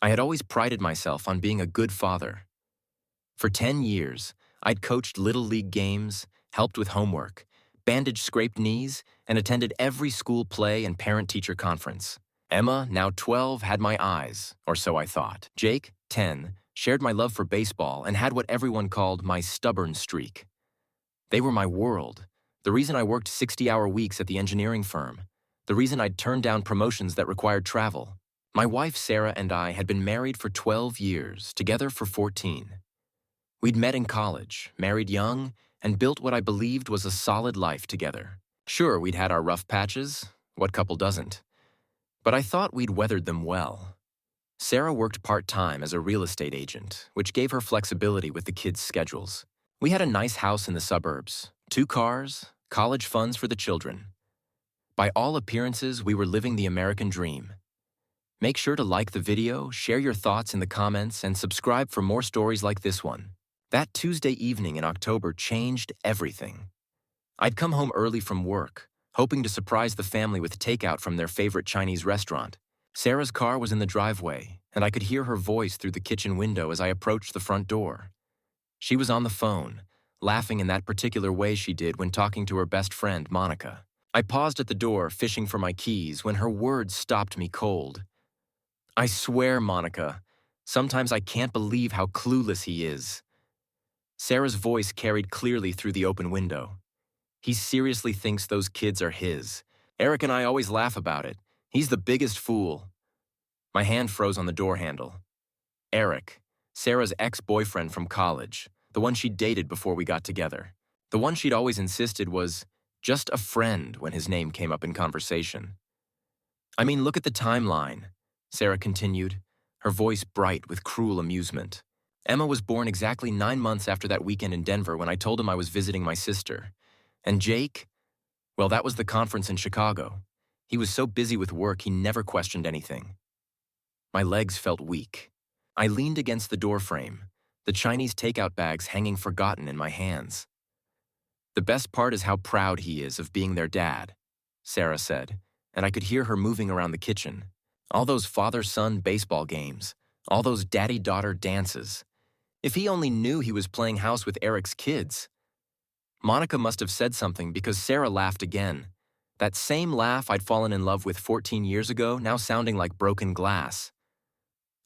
I had always prided myself on being a good father. For 10 years, I'd coached Little League games, helped with homework, bandaged scraped knees, and attended every school play and parent-teacher conference. Emma, now 12, had my eyes, or so I thought. Jake, 10, shared my love for baseball and had what everyone called my stubborn streak. They were my world, the reason I worked 60-hour weeks at the engineering firm, the reason I'd turned down promotions that required travel. My wife Sarah and I had been married for 12 years, together for 14. We'd met in college, married young, and built what I believed was a solid life together. Sure, we'd had our rough patches. What couple doesn't? But I thought we'd weathered them well. Sarah worked part-time as a real estate agent, which gave her flexibility with the kids' schedules. We had a nice house in the suburbs, 2 cars, college funds for the children. By all appearances, we were living the American dream. Make sure to like the video, share your thoughts in the comments, and subscribe for more stories like this one. That Tuesday evening in October changed everything. I'd come home early from work, hoping to surprise the family with takeout from their favorite Chinese restaurant. Sarah's car was in the driveway, and I could hear her voice through the kitchen window as I approached the front door. She was on the phone, laughing in that particular way she did when talking to her best friend, Monica. I paused at the door, fishing for my keys, when her words stopped me cold. "I swear, Monica, sometimes I can't believe how clueless he is." Sarah's voice carried clearly through the open window. "He seriously thinks those kids are his. Eric and I always laugh about it. He's the biggest fool." My hand froze on the door handle. Eric, Sarah's ex-boyfriend from college, the one she'd dated before we got together. The one she'd always insisted was just a friend when his name came up in conversation. "I mean, look at the timeline," Sarah continued, her voice bright with cruel amusement. "Emma was born exactly 9 months after that weekend in Denver when I told him I was visiting my sister. And Jake? Well, that was the conference in Chicago. He was so busy with work he never questioned anything." My legs felt weak. I leaned against the doorframe, the Chinese takeout bags hanging forgotten in my hands. "The best part is how proud he is of being their dad," Sarah said, and I could hear her moving around the kitchen. All those father-son baseball games, all those daddy-daughter dances. If he only knew he was playing house with Eric's kids. Monica must have said something because Sarah laughed again. That same laugh I'd fallen in love with 14 years ago, now sounding like broken glass.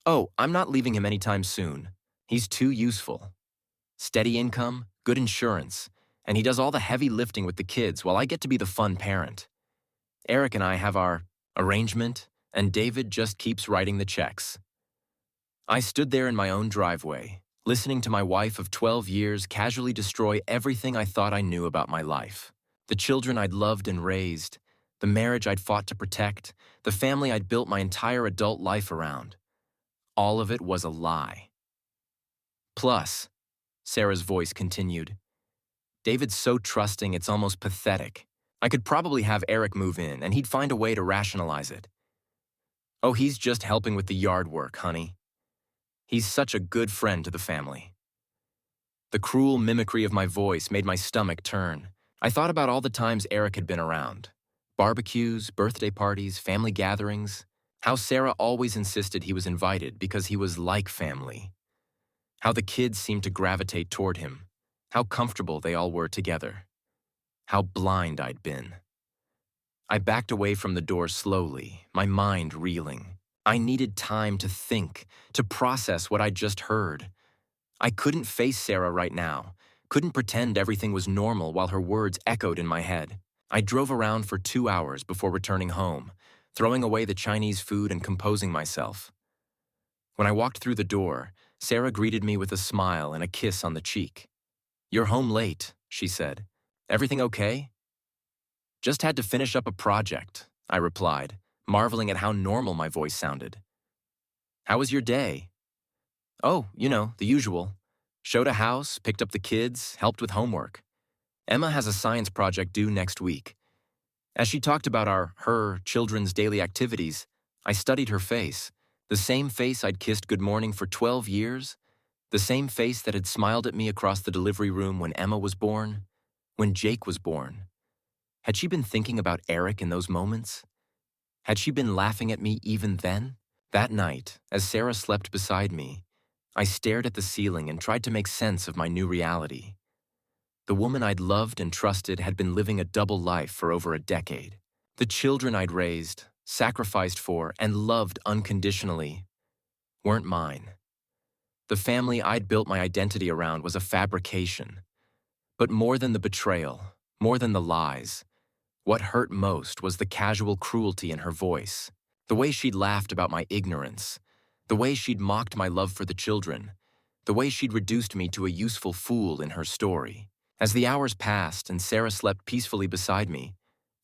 "Oh, I'm not leaving him anytime soon. He's too useful. Steady income, good insurance, and he does all the heavy lifting with the kids while I get to be the fun parent. Eric and I have our arrangement, and David just keeps writing the checks." I stood there in my own driveway, listening to my wife of 12 years casually destroy everything I thought I knew about my life. The children I'd loved and raised, the marriage I'd fought to protect, the family I'd built my entire adult life around. All of it was a lie. "Plus," Sarah's voice continued, "David's so trusting it's almost pathetic. I could probably have Eric move in and he'd find a way to rationalize it. Oh, he's just helping with the yard work, honey. He's such a good friend to the family." The cruel mimicry of my voice made my stomach turn. I thought about all the times Eric had been around. Barbecues, birthday parties, family gatherings. How Sarah always insisted he was invited because he was like family. How the kids seemed to gravitate toward him. How comfortable they all were together. How blind I'd been. I backed away from the door slowly, my mind reeling. I needed time to think, to process what I'd just heard. I couldn't face Sarah right now, couldn't pretend everything was normal while her words echoed in my head. I drove around for 2 hours before returning home, throwing away the Chinese food and composing myself. When I walked through the door, Sarah greeted me with a smile and a kiss on the cheek. "You're home late," she said. "Everything okay?" "Just had to finish up a project," I replied, marveling at how normal my voice sounded. "How was your day?" "Oh, the usual. Showed a house, picked up the kids, helped with homework. Emma has a science project due next week. As she talked about her children's daily activities, I studied her face, the same face I'd kissed good morning for 12 years, the same face that had smiled at me across the delivery room when Emma was born, when Jake was born. Had she been thinking about Eric in those moments? Had she been laughing at me even then? That night, as Sarah slept beside me, I stared at the ceiling and tried to make sense of my new reality. The woman I'd loved and trusted had been living a double life for over a decade. The children I'd raised, sacrificed for, and loved unconditionally weren't mine. The family I'd built my identity around was a fabrication. But more than the betrayal, more than the lies, what hurt most was the casual cruelty in her voice, the way she'd laughed about my ignorance, the way she'd mocked my love for the children, the way she'd reduced me to a useful fool in her story. As the hours passed and Sarah slept peacefully beside me,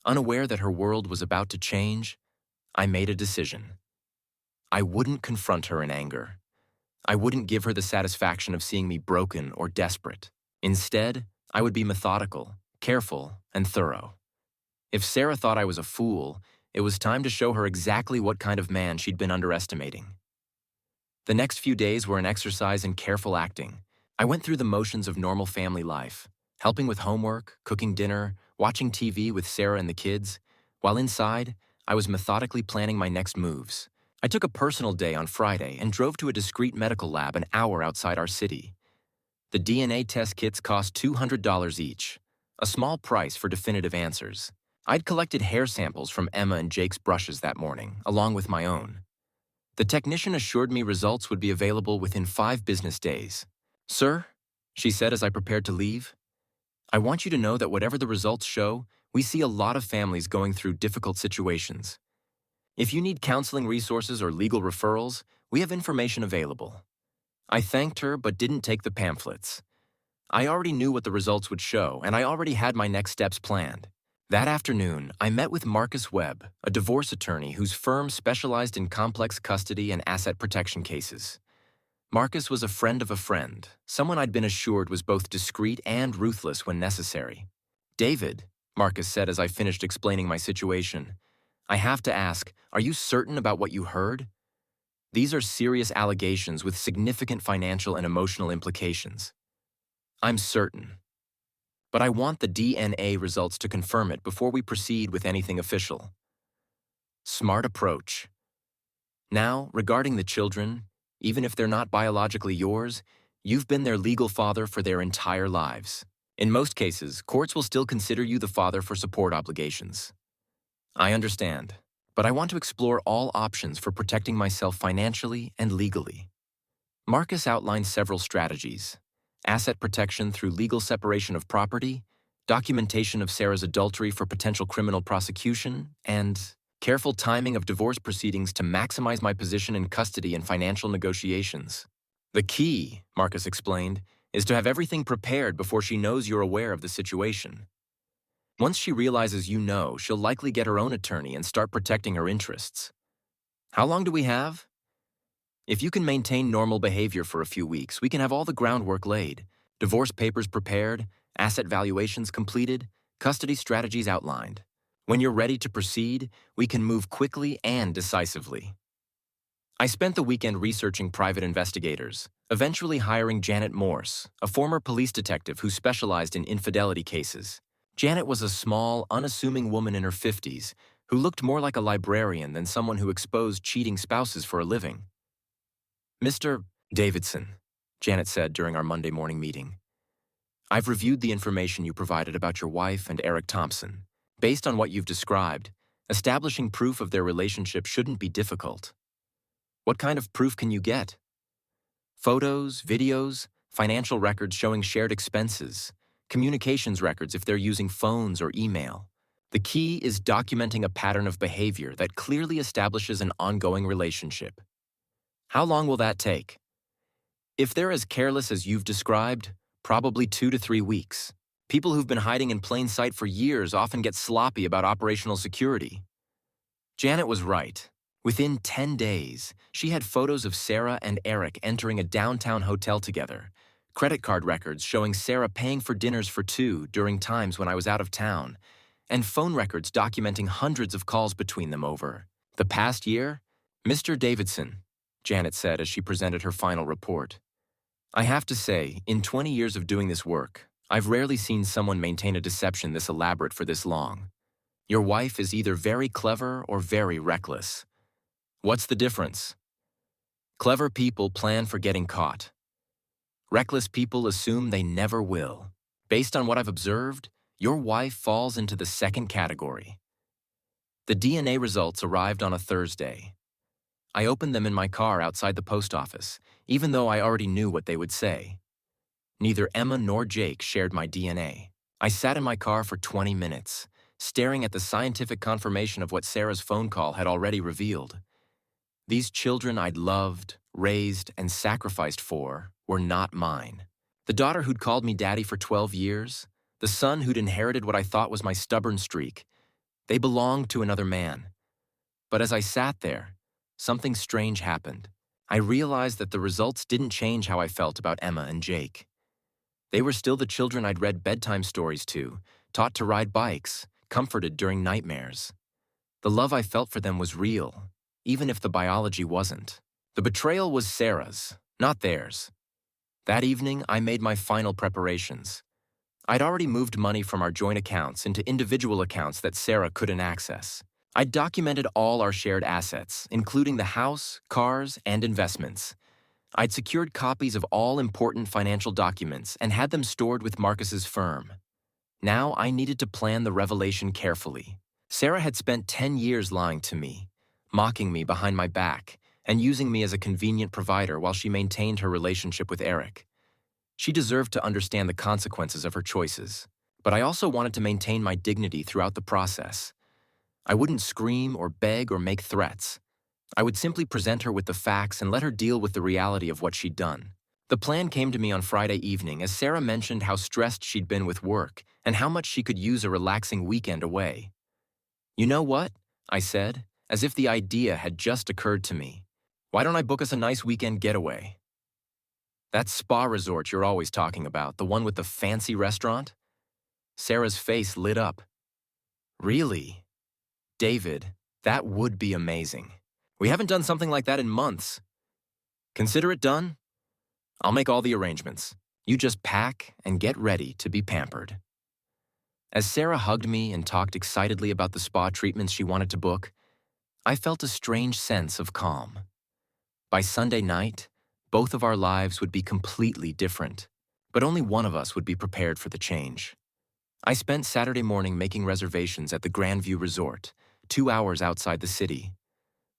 unaware that her world was about to change, I made a decision. I wouldn't confront her in anger. I wouldn't give her the satisfaction of seeing me broken or desperate. Instead, I would be methodical, careful, and thorough. If Sarah thought I was a fool, it was time to show her exactly what kind of man she'd been underestimating. The next few days were an exercise in careful acting. I went through the motions of normal family life, helping with homework, cooking dinner, watching TV with Sarah and the kids, while inside, I was methodically planning my next moves. I took a personal day on Friday and drove to a discreet medical lab an hour outside our city. The DNA test kits cost $200 each, a small price for definitive answers. I'd collected hair samples from Emma and Jake's brushes that morning, along with my own. The technician assured me results would be available within 5 business days. "Sir," she said as I prepared to leave, "I want you to know that whatever the results show, we see a lot of families going through difficult situations. If you need counseling resources or legal referrals, we have information available." I thanked her but didn't take the pamphlets. I already knew what the results would show, and I already had my next steps planned. That afternoon, I met with Marcus Webb, a divorce attorney whose firm specialized in complex custody and asset protection cases. Marcus was a friend of a friend, someone I'd been assured was both discreet and ruthless when necessary. "David," Marcus said as I finished explaining my situation, "I have to ask, are you certain about what you heard? These are serious allegations with significant financial and emotional implications." "I'm certain. But I want the DNA results to confirm it before we proceed with anything official." Smart approach. Now, regarding the children, even if they're not biologically yours, you've been their legal father for their entire lives. In most cases, courts will still consider you the father for support obligations. I understand, but I want to explore all options for protecting myself financially and legally. Marcus outlined several strategies: asset protection through legal separation of property, documentation of Sarah's adultery for potential criminal prosecution, and careful timing of divorce proceedings to maximize my position in custody and financial negotiations. "The key," Marcus explained, "is to have everything prepared before she knows you're aware of the situation. Once she realizes you know, she'll likely get her own attorney and start protecting her interests. How long do we have? If you can maintain normal behavior for a few weeks, we can have all the groundwork laid, divorce papers prepared, asset valuations completed, custody strategies outlined. When you're ready to proceed, we can move quickly and decisively." I spent the weekend researching private investigators, eventually hiring Janet Morse, a former police detective who specialized in infidelity cases. Janet was a small, unassuming woman in her 50s who looked more like a librarian than someone who exposed cheating spouses for a living. "Mr. Davidson," Janet said during our Monday morning meeting, "I've reviewed the information you provided about your wife and Eric Thompson. Based on what you've described, establishing proof of their relationship shouldn't be difficult. What kind of proof can you get? Photos, videos, financial records showing shared expenses, communications records if they're using phones or email. The key is documenting a pattern of behavior that clearly establishes an ongoing relationship. How long will that take? If they're as careless as you've described, probably 2 to 3 weeks. People who've been hiding in plain sight for years often get sloppy about operational security." Janet was right. Within 10 days, she had photos of Sarah and Eric entering a downtown hotel together, credit card records showing Sarah paying for dinners for 2 during times when I was out of town, and phone records documenting hundreds of calls between them over the past year. "Mr. Davidson," Janet said as she presented her final report, "I have to say, in 20 years of doing this work, I've rarely seen someone maintain a deception this elaborate for this long. Your wife is either very clever or very reckless. What's the difference? Clever people plan for getting caught. Reckless people assume they never will. Based on what I've observed, your wife falls into the second category. The DNA results arrived on a Thursday. I opened them in my car outside the post office, even though I already knew what they would say. Neither Emma nor Jake shared my DNA. I sat in my car for 20 minutes, staring at the scientific confirmation of what Sarah's phone call had already revealed. These children I'd loved, raised, and sacrificed for were not mine. The daughter who'd called me daddy for 12 years, the son who'd inherited what I thought was my stubborn streak, they belonged to another man. But as I sat there, something strange happened. I realized that the results didn't change how I felt about Emma and Jake. They were still the children I'd read bedtime stories to, taught to ride bikes, comforted during nightmares. The love I felt for them was real, even if the biology wasn't. The betrayal was Sarah's, not theirs. That evening, I made my final preparations. I'd already moved money from our joint accounts into individual accounts that Sarah couldn't access. I'd documented all our shared assets, including the house, cars, and investments. I'd secured copies of all important financial documents and had them stored with Marcus's firm. Now I needed to plan the revelation carefully. Sarah had spent 10 years lying to me, mocking me behind my back, and using me as a convenient provider while she maintained her relationship with Eric. She deserved to understand the consequences of her choices, but I also wanted to maintain my dignity throughout the process. I wouldn't scream or beg or make threats. I would simply present her with the facts and let her deal with the reality of what she'd done. The plan came to me on Friday evening as Sarah mentioned how stressed she'd been with work and how much she could use a relaxing weekend away. "You know what?" I said, as if the idea had just occurred to me. "Why don't I book us a nice weekend getaway?" "That spa resort you're always talking about, the one with the fancy restaurant?" Sarah's face lit up. "Really? David, that would be amazing. We haven't done something like that in months. Consider it done? I'll make all the arrangements. You just pack and get ready to be pampered." As Sarah hugged me and talked excitedly about the spa treatments she wanted to book, I felt a strange sense of calm. By Sunday night, both of our lives would be completely different, but only one of us would be prepared for the change. I spent Saturday morning making reservations at the Grandview Resort, 2 hours outside the city.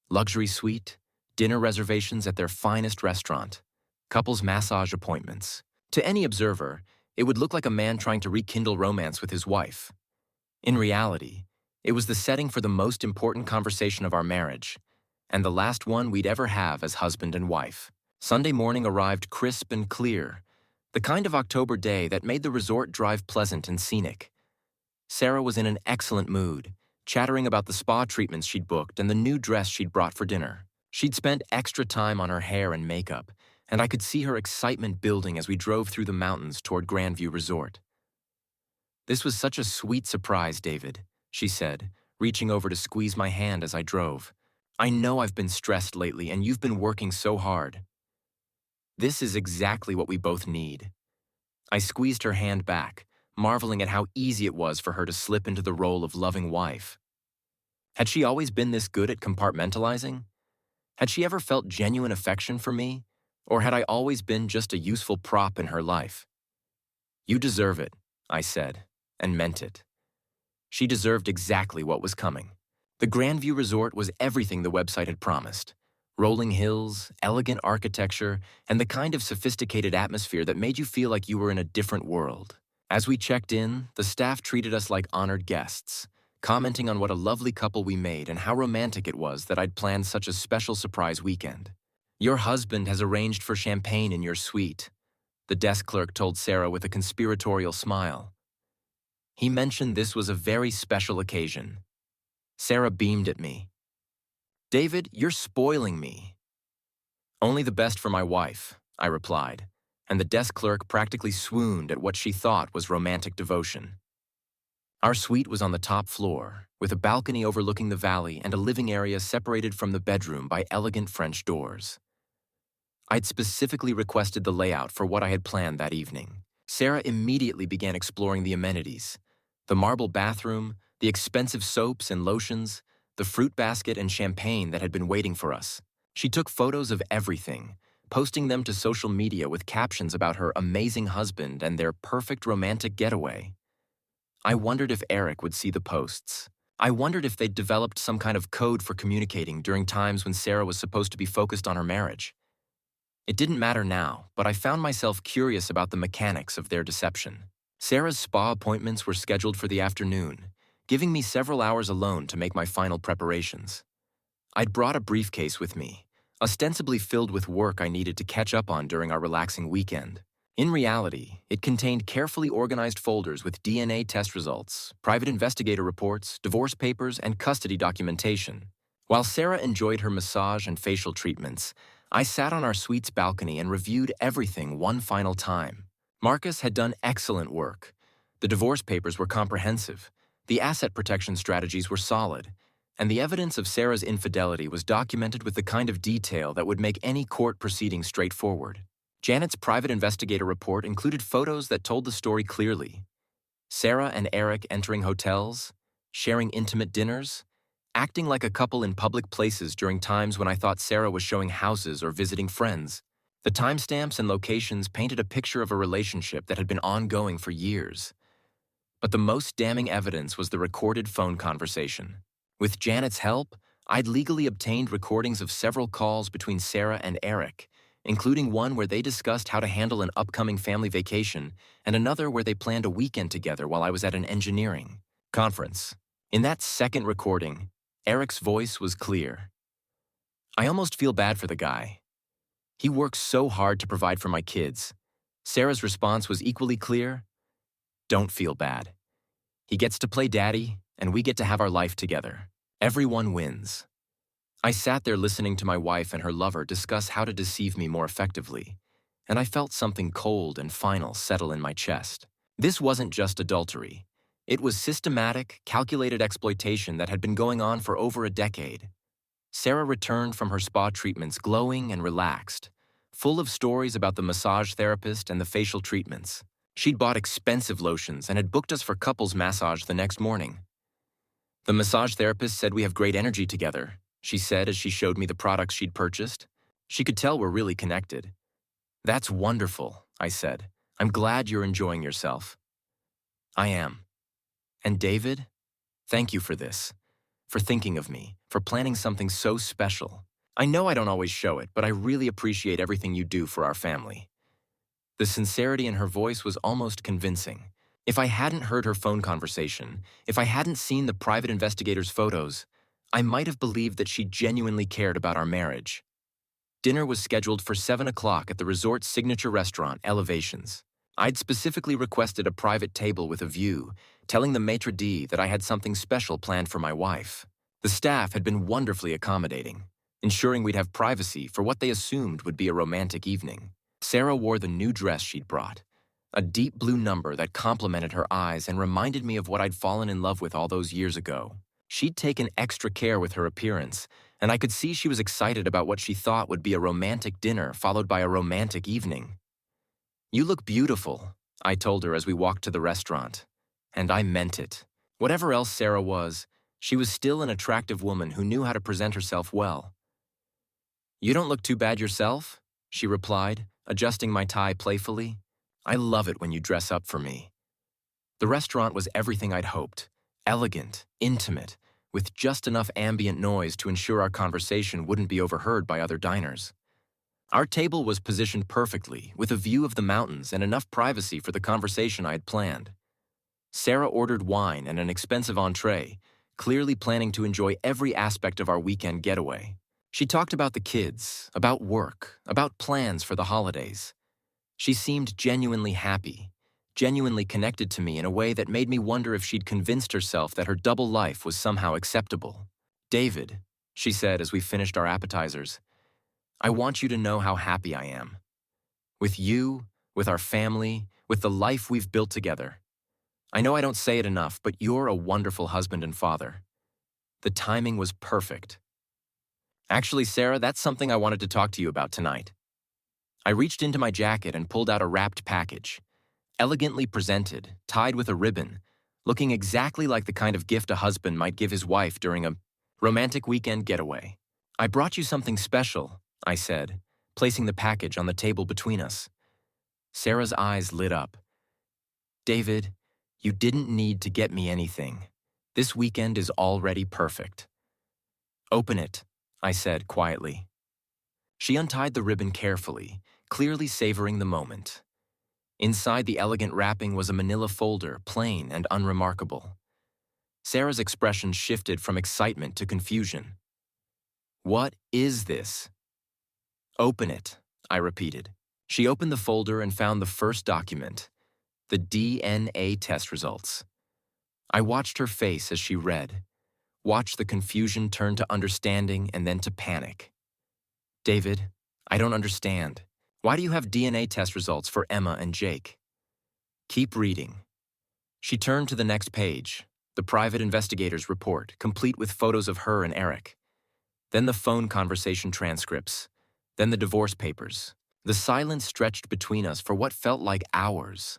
Luxury suite, dinner reservations at their finest restaurant, couples massage appointments. To any observer, it would look like a man trying to rekindle romance with his wife. In reality, it was the setting for the most important conversation of our marriage, and the last one we'd ever have as husband and wife. Sunday morning arrived crisp and clear, the kind of October day that made the resort drive pleasant and scenic. Sarah was in an excellent mood, chattering about the spa treatments she'd booked and the new dress she'd brought for dinner. She'd spent extra time on her hair and makeup, and I could see her excitement building as we drove through the mountains toward Grandview Resort. "This was such a sweet surprise, David," she said, reaching over to squeeze my hand as I drove. "I know I've been stressed lately, and you've been working so hard." "This is exactly what we both need." I squeezed her hand back, marveling at how easy it was for her to slip into the role of loving wife. Had she always been this good at compartmentalizing? Had she ever felt genuine affection for me, or had I always been just a useful prop in her life? "You deserve it," I said, and meant it. She deserved exactly what was coming. The Grandview Resort was everything the website had promised. Rolling hills, elegant architecture, and the kind of sophisticated atmosphere that made you feel like you were in a different world. As we checked in, the staff treated us like honored guests, commenting on what a lovely couple we made and how romantic it was that I'd planned such a special surprise weekend. "Your husband has arranged for champagne in your suite," the desk clerk told Sarah with a conspiratorial smile. "He mentioned this was a very special occasion." Sarah beamed at me. "David, you're spoiling me." "Only the best for my wife," I replied, and the desk clerk practically swooned at what she thought was romantic devotion. Our suite was on the top floor, with a balcony overlooking the valley and a living area separated from the bedroom by elegant French doors. I'd specifically requested the layout for what I had planned that evening. Sarah immediately began exploring the amenities: the marble bathroom, the expensive soaps and lotions, the fruit basket and champagne that had been waiting for us. She took photos of everything, posting them to social media with captions about her amazing husband and their perfect romantic getaway. I wondered if Eric would see the posts. I wondered if they'd developed some kind of code for communicating during times when Sarah was supposed to be focused on her marriage. It didn't matter now, but I found myself curious about the mechanics of their deception. Sarah's spa appointments were scheduled for the afternoon, giving me several hours alone to make my final preparations. I'd brought a briefcase with me, ostensibly filled with work I needed to catch up on during our relaxing weekend. In reality, it contained carefully organized folders with DNA test results, private investigator reports, divorce papers, and custody documentation. While Sarah enjoyed her massage and facial treatments, I sat on our suite's balcony and reviewed everything one final time. Marcus had done excellent work. The divorce papers were comprehensive, the asset protection strategies were solid, and the evidence of Sarah's infidelity was documented with the kind of detail that would make any court proceeding straightforward. Janet's private investigator report included photos that told the story clearly. Sarah and Eric entering hotels, sharing intimate dinners, acting like a couple in public places during times when I thought Sarah was showing houses or visiting friends. The timestamps and locations painted a picture of a relationship that had been ongoing for years. But the most damning evidence was the recorded phone conversation. With Janet's help, I'd legally obtained recordings of several calls between Sarah and Eric, including one where they discussed how to handle an upcoming family vacation and another where they planned a weekend together while I was at an engineering conference. In that second recording, Eric's voice was clear. I almost feel bad for the guy. He works so hard to provide for my kids. Sarah's response was equally clear. Don't feel bad. He gets to play daddy, and we get to have our life together. Everyone wins. I sat there listening to my wife and her lover discuss how to deceive me more effectively, and I felt something cold and final settle in my chest. This wasn't just adultery. It was systematic, calculated exploitation that had been going on for over a decade. Sarah returned from her spa treatments glowing and relaxed, full of stories about the massage therapist and the facial treatments. She'd bought expensive lotions and had booked us for couples massage the next morning. The massage therapist said we have great energy together, she said as she showed me the products she'd purchased. She could tell we're really connected. That's wonderful, I said. I'm glad you're enjoying yourself. I am. And David, thank you for this, for thinking of me, for planning something so special. I know I don't always show it, but I really appreciate everything you do for our family. The sincerity in her voice was almost convincing. If I hadn't heard her phone conversation, if I hadn't seen the private investigator's photos, I might have believed that she genuinely cared about our marriage. Dinner was scheduled for 7 o'clock at the resort's signature restaurant, Elevations. I'd specifically requested a private table with a view, telling the maitre d' that I had something special planned for my wife. The staff had been wonderfully accommodating, ensuring we'd have privacy for what they assumed would be a romantic evening. Sarah wore the new dress she'd brought, a deep blue number that complemented her eyes and reminded me of what I'd fallen in love with all those years ago. She'd taken extra care with her appearance, and I could see she was excited about what she thought would be a romantic dinner followed by a romantic evening. You look beautiful, I told her as we walked to the restaurant. And I meant it. Whatever else Sarah was, she was still an attractive woman who knew how to present herself well. You don't look too bad yourself, she replied, adjusting my tie playfully. I love it when you dress up for me. The restaurant was everything I'd hoped. Elegant, intimate, with just enough ambient noise to ensure our conversation wouldn't be overheard by other diners. Our table was positioned perfectly, with a view of the mountains and enough privacy for the conversation I had planned. Sarah ordered wine and an expensive entree, clearly planning to enjoy every aspect of our weekend getaway. She talked about the kids, about work, about plans for the holidays. She seemed genuinely happy, genuinely connected to me in a way that made me wonder if she'd convinced herself that her double life was somehow acceptable. David, she said as we finished our appetizers, I want you to know how happy I am. With you, with our family, with the life we've built together. I know I don't say it enough, but you're a wonderful husband and father. The timing was perfect. Actually, Sarah, that's something I wanted to talk to you about tonight. I reached into my jacket and pulled out a wrapped package, elegantly presented, tied with a ribbon, looking exactly like the kind of gift a husband might give his wife during a Romantic weekend getaway. I brought you something special, I said, placing the package on the table between us. Sarah's eyes lit up. David, you didn't need to get me anything. This weekend is already perfect. Open it, I said quietly. She untied the ribbon carefully, clearly savoring the moment. Inside the elegant wrapping was a manila folder, plain and unremarkable. Sarah's expression shifted from excitement to confusion. What is this? Open it, I repeated. She opened the folder and found the first document, the DNA test results. I watched her face as she read, watched the confusion turn to understanding and then to panic. David, I don't understand. Why do you have DNA test results for Emma and Jake? Keep reading. She turned to the next page, the private investigator's report, complete with photos of her and Eric. Then the phone conversation transcripts. Then the divorce papers. The silence stretched between us for what felt like hours.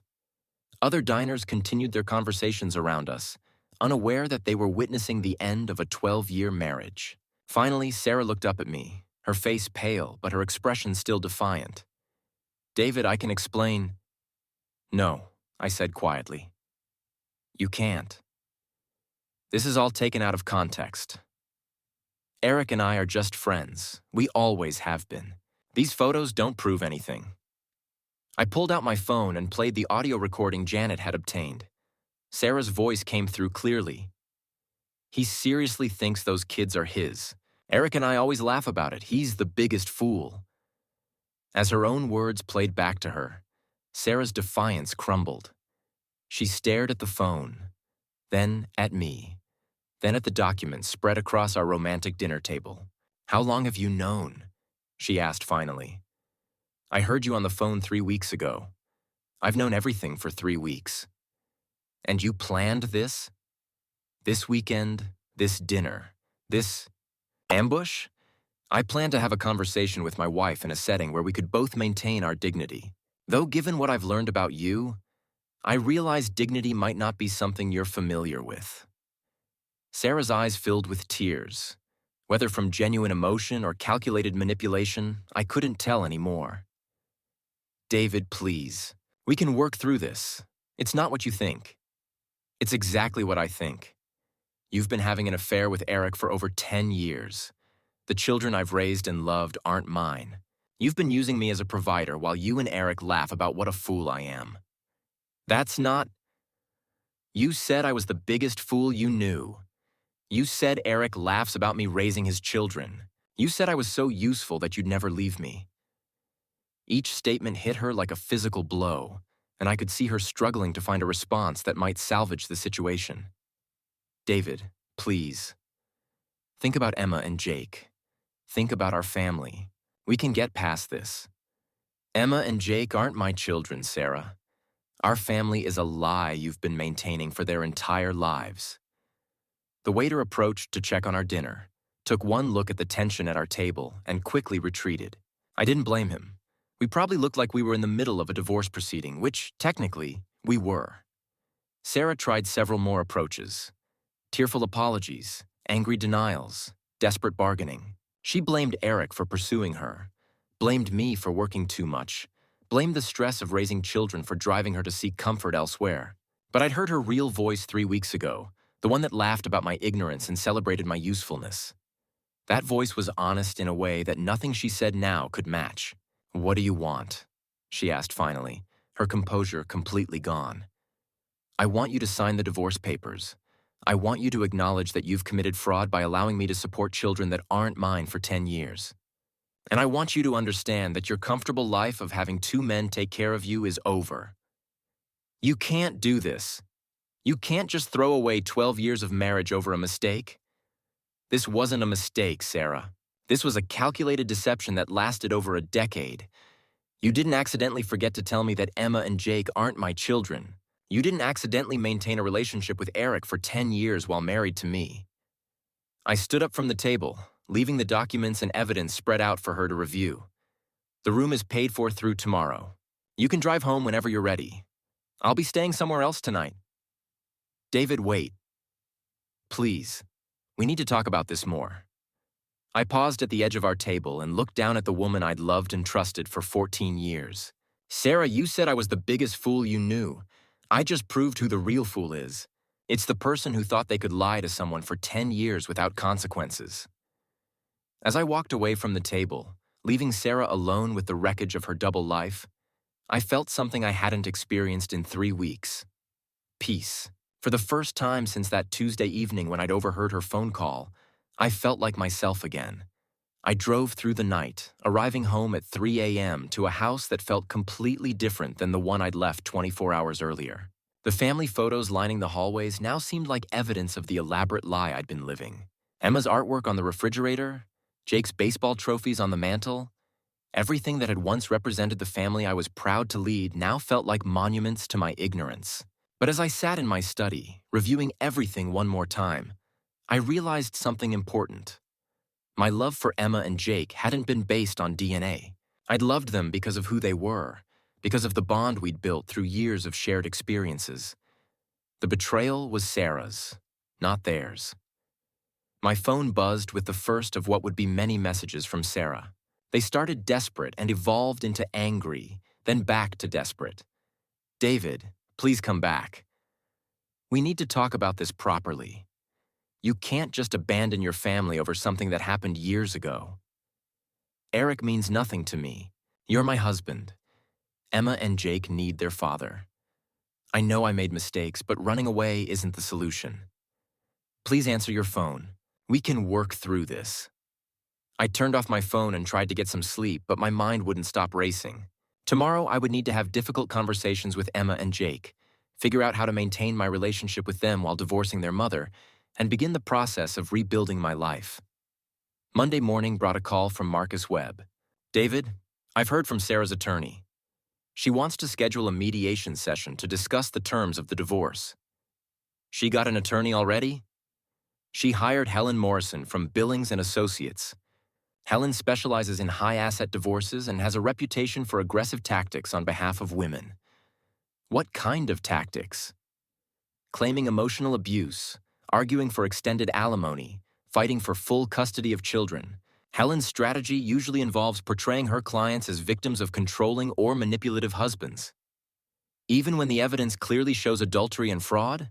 Other diners continued their conversations around us, unaware that they were witnessing the end of a 12-year marriage. Finally, Sarah looked up at me, her face pale, but her expression still defiant. David, I can explain. No, I said quietly. You can't. This is all taken out of context. Eric and I are just friends. We always have been. These photos don't prove anything. I pulled out my phone and played the audio recording Janet had obtained. Sarah's voice came through clearly. He seriously thinks those kids are his. Eric and I always laugh about it. He's the biggest fool. As her own words played back to her, Sarah's defiance crumbled. She stared at the phone, then at me, then at the documents spread across our romantic dinner table. How long have you known? She asked finally. I heard you on the phone 3 weeks ago. I've known everything for 3 weeks. And you planned this? This weekend, this dinner, this ambush? I planned to have a conversation with my wife in a setting where we could both maintain our dignity. Though given what I've learned about you, I realize dignity might not be something you're familiar with. Sarah's eyes filled with tears. Whether from genuine emotion or calculated manipulation, I couldn't tell anymore. David, please. We can work through this. It's not what you think. It's exactly what I think. You've been having an affair with Eric for over 10 years. The children I've raised and loved aren't mine. You've been using me as a provider while you and Eric laugh about what a fool I am. That's not... You said I was the biggest fool you knew. You said Eric laughs about me raising his children. You said I was so useful that you'd never leave me. Each statement hit her like a physical blow, and I could see her struggling to find a response that might salvage the situation. David, please. Think about Emma and Jake. Think about our family. We can get past this. Emma and Jake aren't my children, Sarah. Our family is a lie you've been maintaining for their entire lives. The waiter approached to check on our dinner, took one look at the tension at our table, and quickly retreated. I didn't blame him. We probably looked like we were in the middle of a divorce proceeding, which, technically, we were. Sarah tried several more approaches. Tearful apologies, angry denials, desperate bargaining. She blamed Eric for pursuing her, blamed me for working too much, blamed the stress of raising children for driving her to seek comfort elsewhere. But I'd heard her real voice 3 weeks ago, the one that laughed about my ignorance and celebrated my usefulness. That voice was honest in a way that nothing she said now could match. What do you want? She asked finally, her composure completely gone. I want you to sign the divorce papers. I want you to acknowledge that you've committed fraud by allowing me to support children that aren't mine for 10 years. And I want you to understand that your comfortable life of having 2 men take care of you is over. You can't do this. You can't just throw away 12 years of marriage over a mistake. This wasn't a mistake, Sarah. This was a calculated deception that lasted over a decade. You didn't accidentally forget to tell me that Emma and Jake aren't my children. You didn't accidentally maintain a relationship with Eric for 10 years while married to me. I stood up from the table, leaving the documents and evidence spread out for her to review. The room is paid for through tomorrow. You can drive home whenever you're ready. I'll be staying somewhere else tonight. David, wait. Please. We need to talk about this more. I paused at the edge of our table and looked down at the woman I'd loved and trusted for 14 years. Sarah, you said I was the biggest fool you knew. I just proved who the real fool is. It's the person who thought they could lie to someone for 10 years without consequences. As I walked away from the table, leaving Sarah alone with the wreckage of her double life, I felt something I hadn't experienced in 3 weeks. Peace. For the first time since that Tuesday evening when I'd overheard her phone call, I felt like myself again. I drove through the night, arriving home at 3 a.m. to a house that felt completely different than the one I'd left 24 hours earlier. The family photos lining the hallways now seemed like evidence of the elaborate lie I'd been living. Emma's artwork on the refrigerator, Jake's baseball trophies on the mantle, everything that had once represented the family I was proud to lead now felt like monuments to my ignorance. But as I sat in my study, reviewing everything one more time, I realized something important. My love for Emma and Jake hadn't been based on DNA. I'd loved them because of who they were, because of the bond we'd built through years of shared experiences. The betrayal was Sarah's, not theirs. My phone buzzed with the first of what would be many messages from Sarah. They started desperate and evolved into angry, then back to desperate. David, please come back. We need to talk about this properly. You can't just abandon your family over something that happened years ago. Eric means nothing to me. You're my husband. Emma and Jake need their father. I know I made mistakes, but running away isn't the solution. Please answer your phone. We can work through this. I turned off my phone and tried to get some sleep, but my mind wouldn't stop racing. Tomorrow, I would need to have difficult conversations with Emma and Jake, figure out how to maintain my relationship with them while divorcing their mother, and begin the process of rebuilding my life. Monday morning brought a call from Marcus Webb. David, I've heard from Sarah's attorney. She wants to schedule a mediation session to discuss the terms of the divorce. She got an attorney already? She hired Helen Morrison from Billings and Associates. Helen specializes in high-asset divorces and has a reputation for aggressive tactics on behalf of women. What kind of tactics? Claiming emotional abuse, arguing for extended alimony, fighting for full custody of children. Helen's strategy usually involves portraying her clients as victims of controlling or manipulative husbands. Even when the evidence clearly shows adultery and fraud?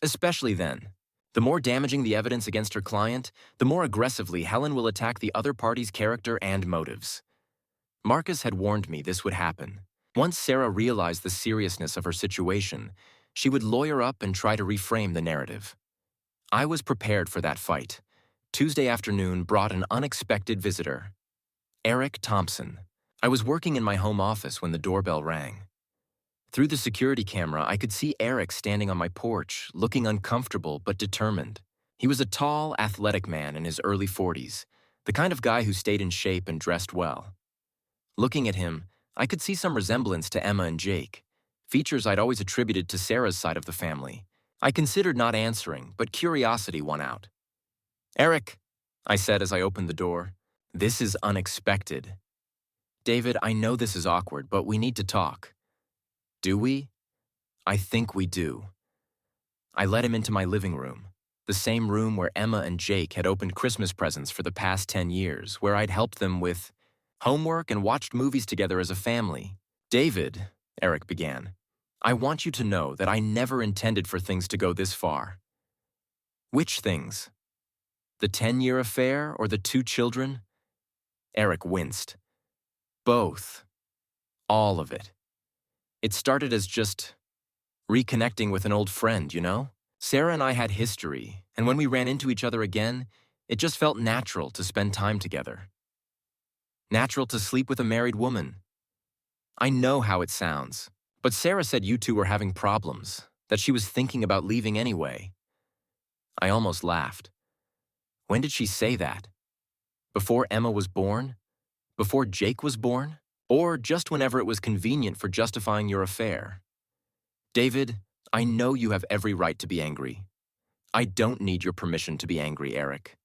Especially then. The more damaging the evidence against her client, the more aggressively Helen will attack the other party's character and motives. Marcus had warned me this would happen. Once Sarah realized the seriousness of her situation, she would lawyer up and try to reframe the narrative. I was prepared for that fight. Tuesday afternoon brought an unexpected visitor. Eric Thompson. I was working in my home office when the doorbell rang. Through the security camera, I could see Eric standing on my porch, looking uncomfortable but determined. He was a tall, athletic man in his early 40s, the kind of guy who stayed in shape and dressed well. Looking at him, I could see some resemblance to Emma and Jake, features I'd always attributed to Sarah's side of the family. I considered not answering, but curiosity won out. Eric, I said as I opened the door, this is unexpected. David, I know this is awkward, but we need to talk. Do we? I think we do. I led him into my living room, the same room where Emma and Jake had opened Christmas presents for the past 10 years, where I'd helped them with homework and watched movies together as a family. David, Eric began, I want you to know that I never intended for things to go this far. Which things? The 10-year affair or the 2 children? Eric winced. Both. All of it. It started as just reconnecting with an old friend, you know? Sarah and I had history, and when we ran into each other again, it just felt natural to spend time together. Natural to sleep with a married woman. I know how it sounds, but Sarah said you two were having problems, that she was thinking about leaving anyway. I almost laughed. When did she say that? Before Emma was born? Before Jake was born? Or just whenever it was convenient for justifying your affair? David, I know you have every right to be angry. I don't need your permission to be angry, Eric.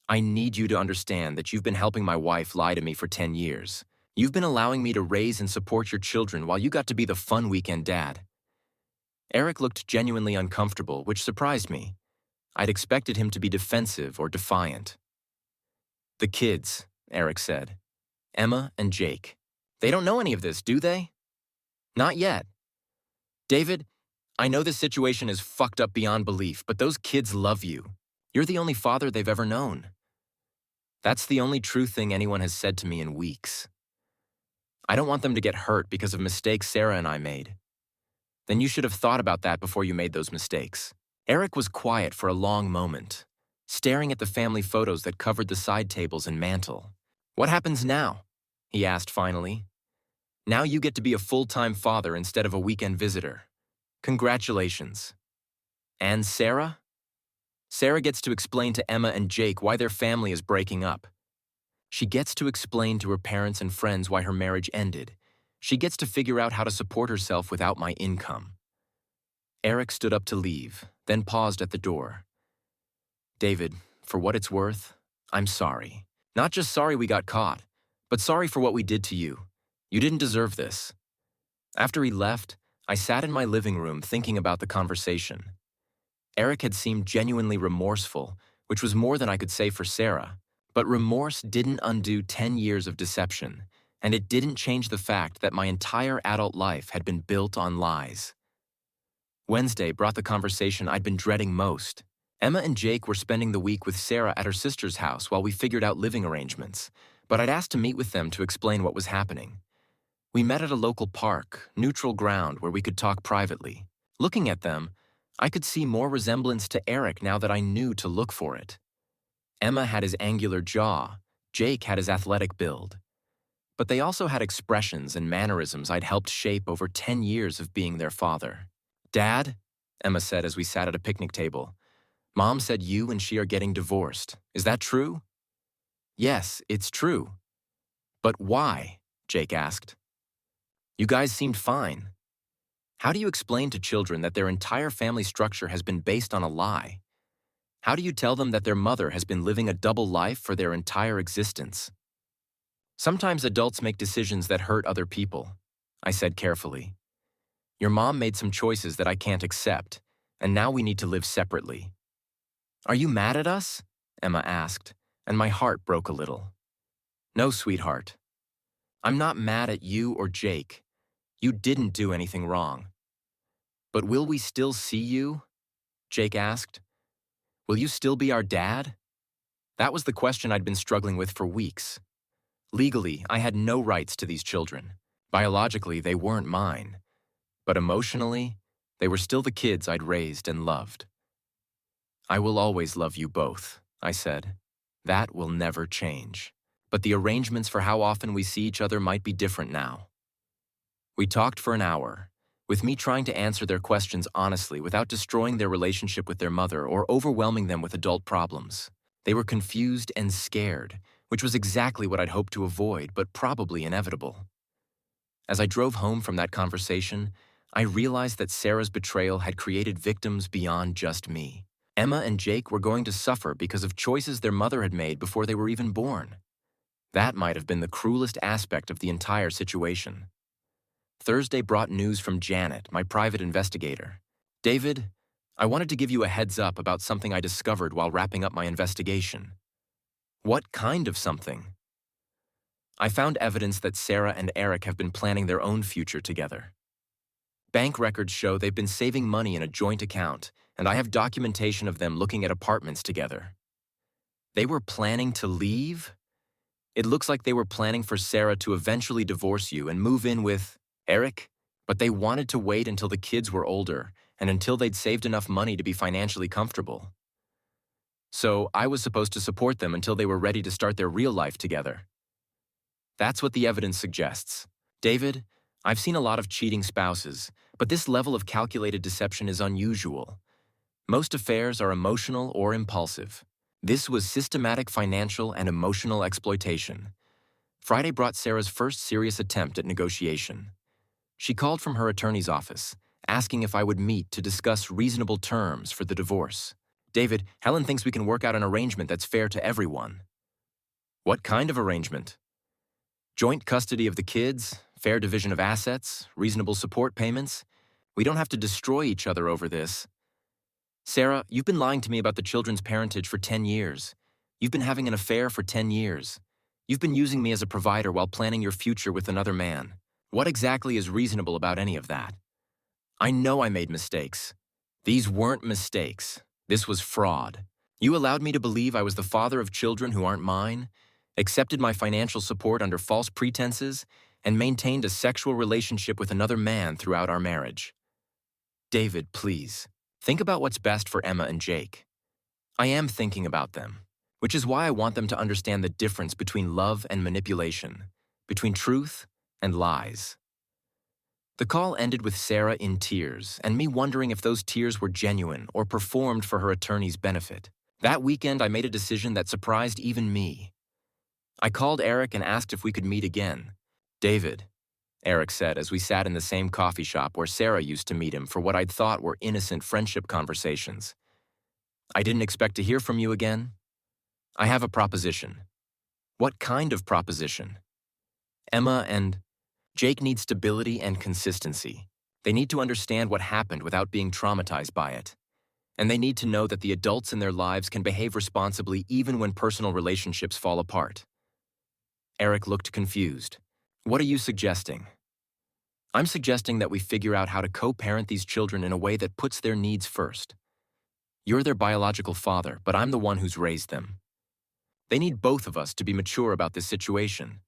I need you to understand that you've been helping my wife lie to me for 10 years. You've been allowing me to raise and support your children while you got to be the fun weekend dad. Eric looked genuinely uncomfortable, which surprised me. I'd expected him to be defensive or defiant. "The kids," Eric said. "Emma and Jake. They don't know any of this, do they?" "Not yet. David, I know this situation is fucked up beyond belief, but those kids love you. You're the only father they've ever known." That's the only true thing anyone has said to me in weeks. "I don't want them to get hurt because of mistakes Sarah and I made." "Then you should have thought about that before you made those mistakes." Eric was quiet for a long moment, staring at the family photos that covered the side tables and mantel. "What happens now?" he asked finally. "Now you get to be a full-time father instead of a weekend visitor. Congratulations." "And Sarah?" "Sarah gets to explain to Emma and Jake why their family is breaking up. She gets to explain to her parents and friends why her marriage ended. She gets to figure out how to support herself without my income." Eric stood up to leave, then paused at the door. "David, for what it's worth, I'm sorry. Not just sorry we got caught, but sorry for what we did to you. You didn't deserve this." After he left, I sat in my living room thinking about the conversation. Eric had seemed genuinely remorseful, which was more than I could say for Sarah. But remorse didn't undo 10 years of deception, and it didn't change the fact that my entire adult life had been built on lies. Wednesday brought the conversation I'd been dreading most. Emma and Jake were spending the week with Sarah at her sister's house while we figured out living arrangements, but I'd asked to meet with them to explain what was happening. We met at a local park, neutral ground where we could talk privately. Looking at them, I could see more resemblance to Eric now that I knew to look for it. Emma had his angular jaw, Jake had his athletic build. But they also had expressions and mannerisms I'd helped shape over 10 years of being their father. "Dad," Emma said as we sat at a picnic table, "Mom said you and she are getting divorced. Is that true?" "Yes, it's true." "But why?" Jake asked. "You guys seemed fine." How do you explain to children that their entire family structure has been based on a lie? How do you tell them that their mother has been living a double life for their entire existence? "Sometimes adults make decisions that hurt other people," I said carefully. "Your mom made some choices that I can't accept, and now we need to live separately." "Are you mad at us?" Emma asked, and my heart broke a little. "No, sweetheart. I'm not mad at you or Jake. You didn't do anything wrong." "But will we still see you?" Jake asked. "Will you still be our dad?" That was the question I'd been struggling with for weeks. Legally, I had no rights to these children. Biologically, they weren't mine. But emotionally, they were still the kids I'd raised and loved. "I will always love you both," I said. "That will never change. But the arrangements for how often we see each other might be different now." We talked for an hour, with me trying to answer their questions honestly without destroying their relationship with their mother or overwhelming them with adult problems. They were confused and scared, which was exactly what I'd hoped to avoid, but probably inevitable. As I drove home from that conversation, I realized that Sarah's betrayal had created victims beyond just me. Emma and Jake were going to suffer because of choices their mother had made before they were even born. That might have been the cruelest aspect of the entire situation. Thursday brought news from Janet, my private investigator. "David, I wanted to give you a heads up about something I discovered while wrapping up my investigation." "What kind of something?" "I found evidence that Sarah and Eric have been planning their own future together. Bank records show they've been saving money in a joint account, and I have documentation of them looking at apartments together." "They were planning to leave?" "It looks like they were planning for Sarah to eventually divorce you and move in with Eric, but they wanted to wait until the kids were older and until they'd saved enough money to be financially comfortable. So I was supposed to support them until they were ready to start their real life together." That's what the evidence suggests. David, I've seen a lot of cheating spouses, but this level of calculated deception is unusual. Most affairs are emotional or impulsive. This was systematic financial and emotional exploitation. Friday brought Sarah's first serious attempt at negotiation. She called from her attorney's office, asking if I would meet to discuss reasonable terms for the divorce. "David, Helen thinks we can work out an arrangement that's fair to everyone." "What kind of arrangement?" "Joint custody of the kids, fair division of assets, reasonable support payments. We don't have to destroy each other over this." Sarah, you've been lying to me about the children's parentage for 10 years. You've been having an affair for 10 years. You've been using me as a provider while planning your future with another man. What exactly is reasonable about any of that? I know I made mistakes. These weren't mistakes. This was fraud. You allowed me to believe I was the father of children who aren't mine, accepted my financial support under false pretenses, and maintained a sexual relationship with another man throughout our marriage. David, please, think about what's best for Emma and Jake. I am thinking about them, which is why I want them to understand the difference between love and manipulation, between truth and lies. The call ended with Sarah in tears, and me wondering if those tears were genuine or performed for her attorney's benefit. That weekend, I made a decision that surprised even me. I called Eric and asked if we could meet again. David, Eric said as we sat in the same coffee shop where Sarah used to meet him for what I'd thought were innocent friendship conversations. I didn't expect to hear from you again. I have a proposition. What kind of proposition? Emma and Jake need stability and consistency. They need to understand what happened without being traumatized by it. And they need to know that the adults in their lives can behave responsibly even when personal relationships fall apart. Eric looked confused. What are you suggesting? I'm suggesting that we figure out how to co-parent these children in a way that puts their needs first. You're their biological father, but I'm the one who's raised them. They need both of us to be mature about this situation.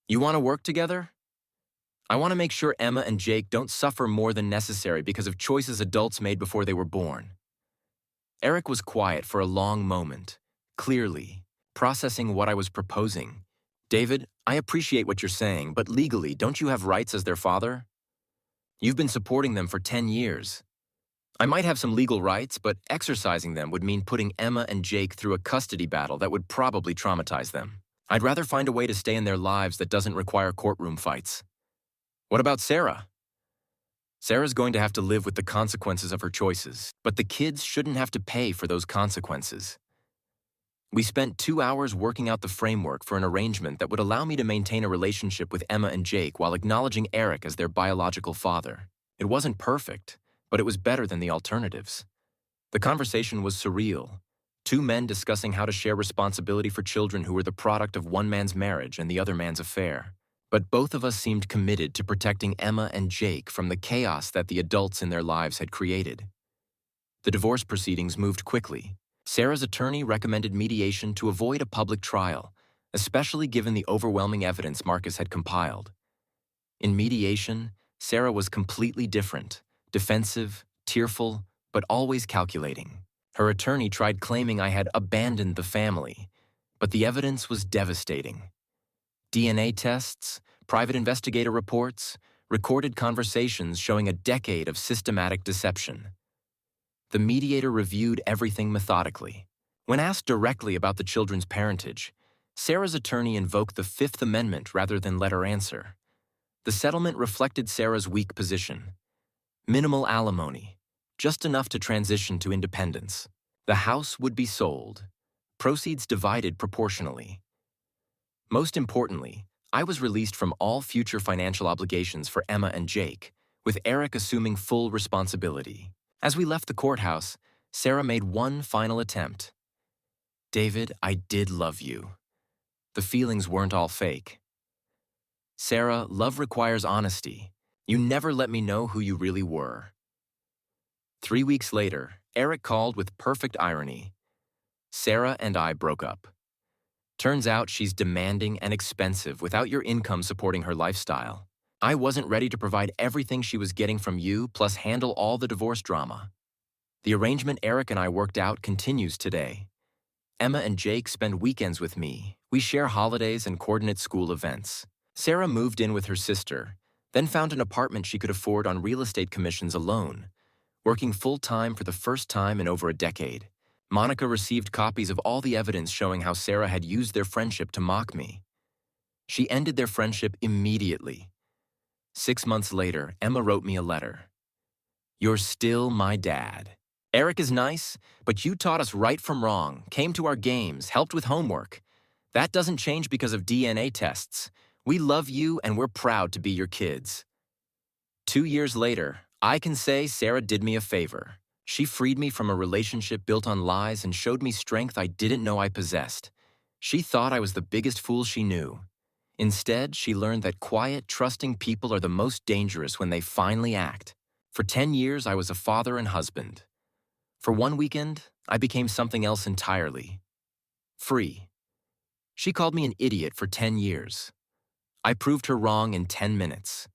You want to work together? I want to make sure Emma and Jake don't suffer more than necessary because of choices adults made before they were born. Eric was quiet for a long moment, clearly, processing what I was proposing. David, I appreciate what you're saying, but legally, don't you have rights as their father? You've been supporting them for 10 years. I might have some legal rights, but exercising them would mean putting Emma and Jake through a custody battle that would probably traumatize them. I'd rather find a way to stay in their lives that doesn't require courtroom fights. What about Sarah? Sarah's going to have to live with the consequences of her choices, but the kids shouldn't have to pay for those consequences. We spent 2 hours working out the framework for an arrangement that would allow me to maintain a relationship with Emma and Jake while acknowledging Eric as their biological father. It wasn't perfect, but it was better than the alternatives. The conversation was surreal. Two men discussing how to share responsibility for children who were the product of one man's marriage and the other man's affair. But both of us seemed committed to protecting Emma and Jake from the chaos that the adults in their lives had created. The divorce proceedings moved quickly. Sarah's attorney recommended mediation to avoid a public trial, especially given the overwhelming evidence Marcus had compiled. In mediation, Sarah was completely different, defensive, tearful, but always calculating. Her attorney tried claiming I had abandoned the family, but the evidence was devastating. DNA tests, private investigator reports, recorded conversations showing a decade of systematic deception. The mediator reviewed everything methodically. When asked directly about the children's parentage, Sarah's attorney invoked the Fifth Amendment rather than let her answer. The settlement reflected Sarah's weak position. Minimal alimony, just enough to transition to independence. The house would be sold, proceeds divided proportionally. Most importantly, I was released from all future financial obligations for Emma and Jake, with Eric assuming full responsibility. As we left the courthouse, Sarah made one final attempt. David, I did love you. The feelings weren't all fake. Sarah, love requires honesty. You never let me know who you really were. 3 weeks later, Eric called with perfect irony. Sarah and I broke up. Turns out she's demanding and expensive without your income supporting her lifestyle. I wasn't ready to provide everything she was getting from you, plus handle all the divorce drama. The arrangement Eric and I worked out continues today. Emma and Jake spend weekends with me. We share holidays and coordinate school events. Sarah moved in with her sister, then found an apartment she could afford on real estate commissions alone, working full-time for the first time in over a decade. Monica received copies of all the evidence showing how Sarah had used their friendship to mock me. She ended their friendship immediately. 6 months later, Emma wrote me a letter. You're still my dad. Eric is nice, but you taught us right from wrong, came to our games, helped with homework. That doesn't change because of DNA tests. We love you and we're proud to be your kids. 2 years later, I can say Sarah did me a favor. She freed me from a relationship built on lies and showed me strength I didn't know I possessed. She thought I was the biggest fool she knew. Instead, she learned that quiet, trusting people are the most dangerous when they finally act. For 10 years, I was a father and husband. For one weekend, I became something else entirely. Free. She called me an idiot for 10 years. I proved her wrong in 10 minutes.